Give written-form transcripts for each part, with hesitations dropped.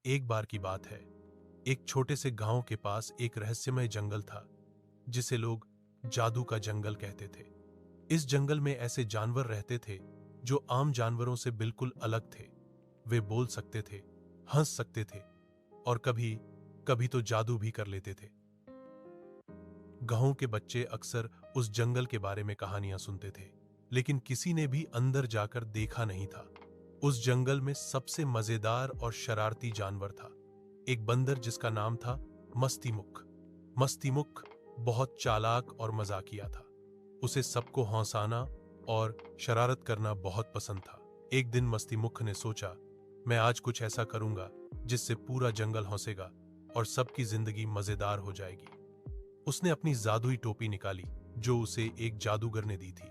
एक बार की बात है। एक छोटे से गांव के पास एक रहस्यमय जंगल था जिसे लोग जादू का जंगल कहते थे। इस जंगल में ऐसे जानवर रहते थे जो आम जानवरों से बिल्कुल अलग थे। वे बोल सकते थे, हंस सकते थे और कभी कभी तो जादू भी कर लेते थे। गांव के बच्चे अक्सर उस जंगल के बारे में कहानियां सुनते थे, लेकिन किसी ने भी अंदर जाकर देखा नहीं था। उस जंगल में सबसे मजेदार और शरारती जानवर था एक बंदर जिसका नाम था मस्तीमुख। मस्तीमुख बहुत चालाक और मजाकिया था। उसे सबको हंसाना और शरारत करना बहुत पसंद था। एक दिन मस्तीमुख ने सोचा, मैं आज कुछ ऐसा करूंगा जिससे पूरा जंगल हंसेगा और सबकी जिंदगी मजेदार हो जाएगी। उसने अपनी जादुई टोपी निकाली जो उसे एक जादूगर ने दी थी।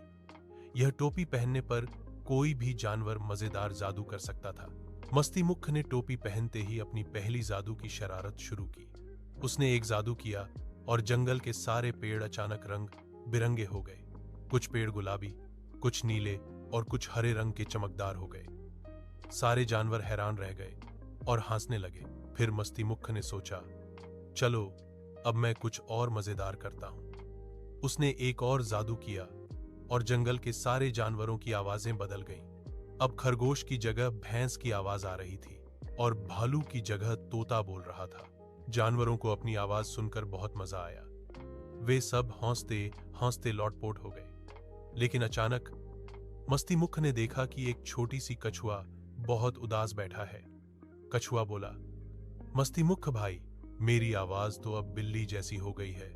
यह टोपी पहनने पर कोई भी जानवर मजेदार जादू कर सकता था। मस्तीमुख ने टोपी पहनते ही अपनी पहली जादू की शरारत शुरू की। उसने एक जादू किया और जंगल के सारे पेड़ अचानक रंग बिरंगे हो गए। कुछ पेड़ गुलाबी, कुछ नीले और कुछ हरे रंग के चमकदार हो गए। सारे जानवर हैरान रह गए और हंसने लगे। फिर मस्तीमुख ने सोचा, चलो अब मैं कुछ और मजेदार करता हूं। उसने एक और जादू किया और जंगल के सारे जानवरों की आवाजें बदल गईं। अब खरगोश की जगह भैंस की आवाज आ रही थी और भालू की जगह तोता बोल रहा था। जानवरों को अपनी आवाज सुनकर बहुत मजा आया। वे सब हंसते हंसते लौटपोट हो गए। लेकिन अचानक मस्तीमुख ने देखा कि एक छोटी सी कछुआ बहुत उदास बैठा है। कछुआ बोला, मस्तीमुख भाई, मेरी आवाज तो अब बिल्ली जैसी हो गई है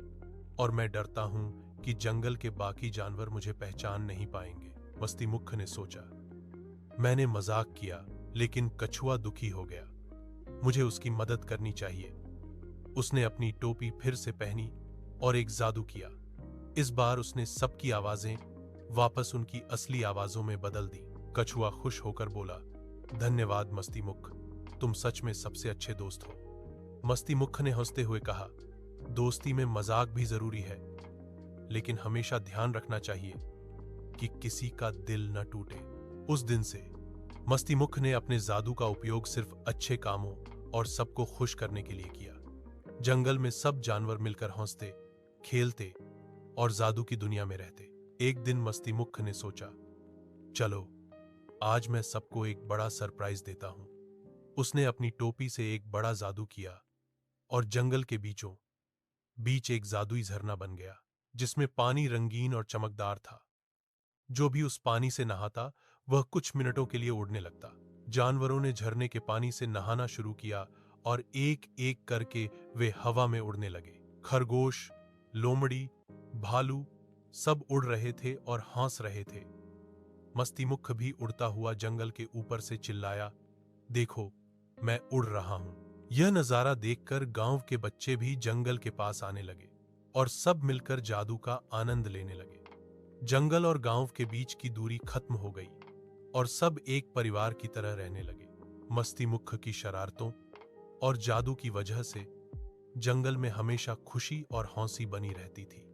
और मैं डरता हूं कि जंगल के बाकी जानवर मुझे पहचान नहीं पाएंगे। मस्तीमुख ने सोचा, मैंने मजाक किया, लेकिन कछुआ दुखी हो गया। मुझे उसकी मदद करनी चाहिए। उसने अपनी टोपी फिर से पहनी और एक जादू किया। इस बार उसने सबकी आवाजें वापस उनकी असली आवाजों में बदल दी। कछुआ खुश होकर बोला, धन्यवाद मस्तीमुख, तुम सच में सबसे अच्छे दोस्त हो। मस्तीमुख ने हंसते हुए कहा, दोस्ती में मजाक भी जरूरी है, लेकिन हमेशा ध्यान रखना चाहिए कि किसी का दिल न टूटे। उस दिन से मस्तीमुख ने अपने जादू का उपयोग सिर्फ अच्छे कामों और सबको खुश करने के लिए किया। जंगल में सब जानवर मिलकर हंसते, खेलते और जादू की दुनिया में रहते। एक दिन मस्तीमुख ने सोचा, चलो आज मैं सबको एक बड़ा सरप्राइज देता हूं। उसने अपनी टोपी से एक बड़ा जादू किया और जंगल के बीचों बीच एक जादुई झरना बन गया जिसमें पानी रंगीन और चमकदार था। जो भी उस पानी से नहाता वह कुछ मिनटों के लिए उड़ने लगता। जानवरों ने झरने के पानी से नहाना शुरू किया और एक एक करके वे हवा में उड़ने लगे। खरगोश, लोमड़ी, भालू सब उड़ रहे थे और हंस रहे थे। मस्तीमुख भी उड़ता हुआ जंगल के ऊपर से चिल्लाया, देखो मैं उड़ रहा हूं। यह नजारा देखकर गांव के बच्चे भी जंगल के पास आने लगे और सब मिलकर जादू का आनंद लेने लगे। जंगल और गांव के बीच की दूरी खत्म हो गई और सब एक परिवार की तरह रहने लगे। मस्तीमुख की शरारतों और जादू की वजह से जंगल में हमेशा खुशी और हंसी बनी रहती थी।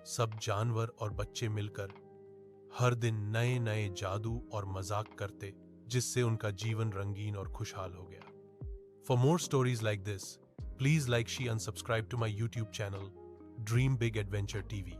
सब जानवर और बच्चे मिलकर हर दिन नए नए जादू और मजाक करते, जिससे उनका जीवन रंगीन और खुशहाल हो गया। For more stories like this, please like, share and subscribe to my YouTube channel, Dream Big Adventure TV.